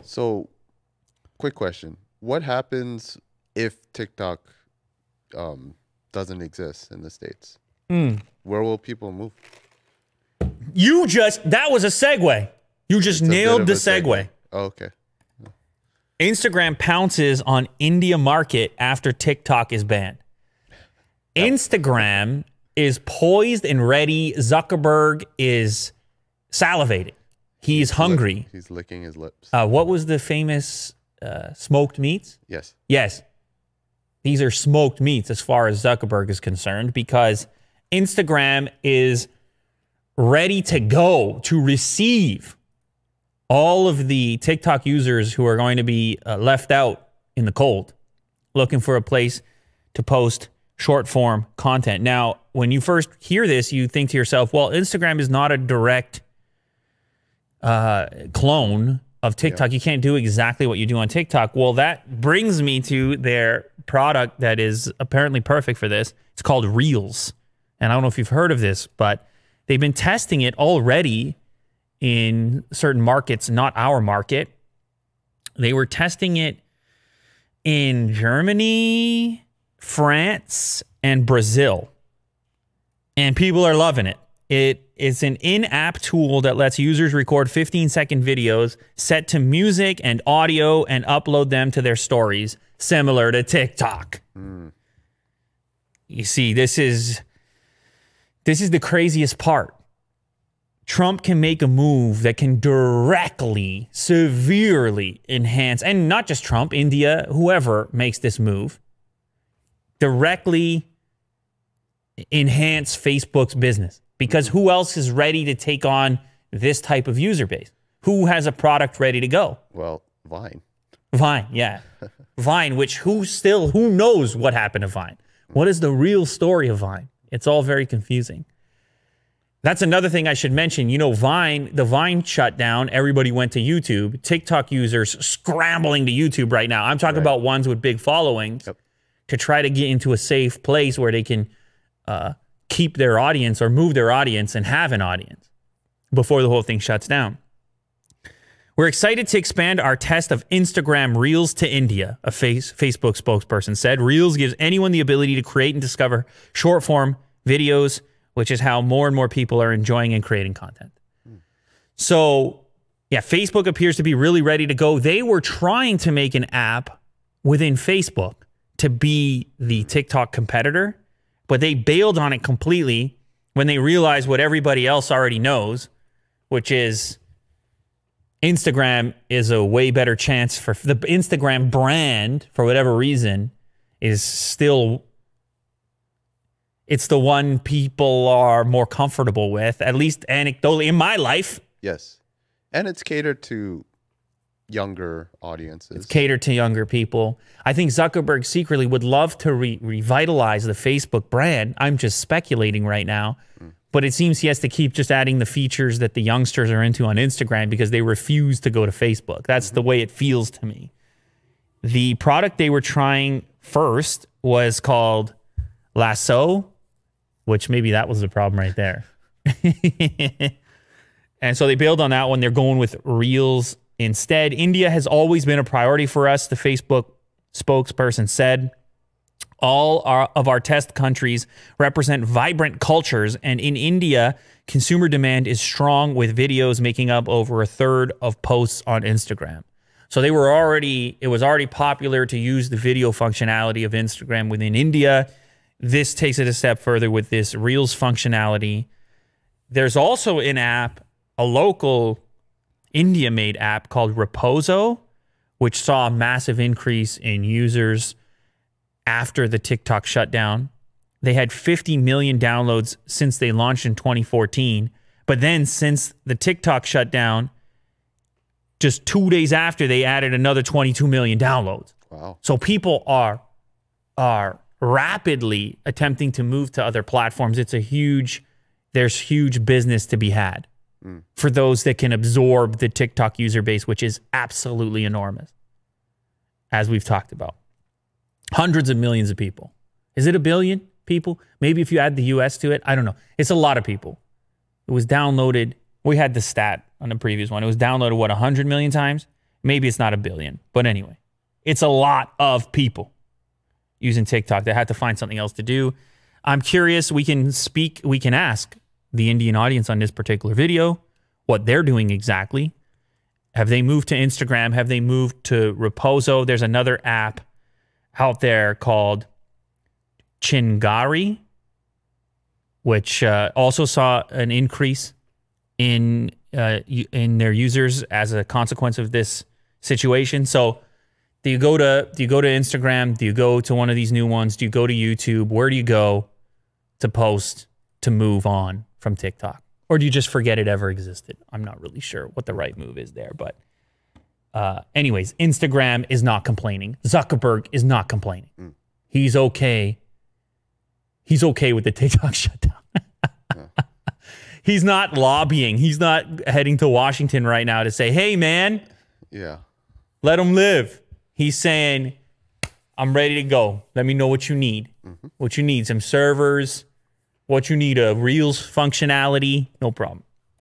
So, quick question: what happens if TikTok doesn't exist in the States? Where will people move? That was a segue. You just nailed the segue. Oh, okay. Instagram pounces on India market after TikTok is banned. Instagram is poised and ready. Zuckerberg is salivating. He's hungry. He's licking his lips. What was the famous smoked meats? Yes. Yes. These are smoked meats as far as Zuckerberg is concerned, because Instagram is ready to go to receive all of the TikTok users who are going to be left out in the cold, looking for a place to post short form content. Now, when you first hear this, you think to yourself, well, Instagram is not a direct clone of TikTok. Yeah. You can't do exactly what you do on TikTok. Well, that brings me to their product that is apparently perfect for this. It's called Reels. And I don't know if you've heard of this, but they've been testing it already in certain markets, not our market. They were testing it in Germany, France, and Brazil. And people are loving it. It's an in-app tool that lets users record 15-second videos set to music and audio and upload them to their stories, similar to TikTok. You see, this is the craziest part. Trump can make a move that can directly, severely enhance, and not just Trump, India, whoever makes this move, directly enhance Facebook's business. Because who else is ready to take on this type of user base? Who has a product ready to go? Well, Vine. Vine, yeah. Vine, which who knows what happened to Vine? What is the real story of Vine? It's all very confusing. That's another thing I should mention. You know, the Vine shut down. Everybody went to YouTube. TikTok users scrambling to YouTube right now. I'm talking about ones with big followings to try to get into a safe place where they can keep their audience or move their audience and have an audience before the whole thing shuts down. We're excited to expand our test of Instagram Reels to India, a Facebook spokesperson said. Reels gives anyone the ability to create and discover short-form videos, which is how more and more people are enjoying and creating content. So, yeah, Facebook appears to be really ready to go. They were trying to make an app within Facebook to be the TikTok competitor, but they bailed on it completely when they realized what everybody else already knows, which is Instagram is a way better chance for the Instagram brand, for whatever reason, is still... it's the one people are more comfortable with, at least anecdotally in my life. Yes. And it's catered to younger audiences. It's catered to younger people. I think Zuckerberg secretly would love to revitalize the Facebook brand. I'm just speculating right now. But it seems he has to keep just adding the features that the youngsters are into on Instagram because they refuse to go to Facebook. That's the way it feels to me. The product they were trying first was called Lasso, which maybe that was the problem right there. And so they bailed on that one. They're going with Reels instead. India has always been a priority for us, the Facebook spokesperson said. All of our test countries represent vibrant cultures, and in India, consumer demand is strong, with videos making up over a third of posts on Instagram. So it was already popular to use the video functionality of Instagram within India. This takes it a step further with this Reels functionality. There's also an app, a local India-made app called Reposo, which saw a massive increase in users after the TikTok shutdown. They had 50 million downloads since they launched in 2014. But then since the TikTok shutdown, just 2 days after, they added another 22 million downloads. Wow. So people are rapidly attempting to move to other platforms. There's huge business to be had for those that can absorb the TikTok user base, which is absolutely enormous, as we've talked about. Hundreds of millions of people. Is it a billion people? Maybe if you add the US to it, I don't know. It's a lot of people. It was downloaded. We had the stat on the previous one. It was downloaded, what, 100 million times? Maybe it's not 1 billion, but anyway, it's a lot of people using TikTok that had to find something else to do. I'm curious. We can ask the Indian audience on this particular video what they're doing exactly. Have they moved to Instagram? Have they moved to Reposo? There's another app out there called Chingari, which also saw an increase in their users as a consequence of this situation. So do you go to Instagram? Do you go to one of these new ones? Do you go to YouTube? Where do you go to post to move on from TikTok? Or do you just forget it ever existed? I'm not really sure what the right move is there. But anyways, Instagram is not complaining. Zuckerberg is not complaining. He's okay. He's okay with the TikTok shutdown. He's not lobbying. He's not heading to Washington right now to say, hey, man, let him live. He's saying, I'm ready to go. Let me know what you need. What you need, some servers. What you need, a Reels functionality. No problem.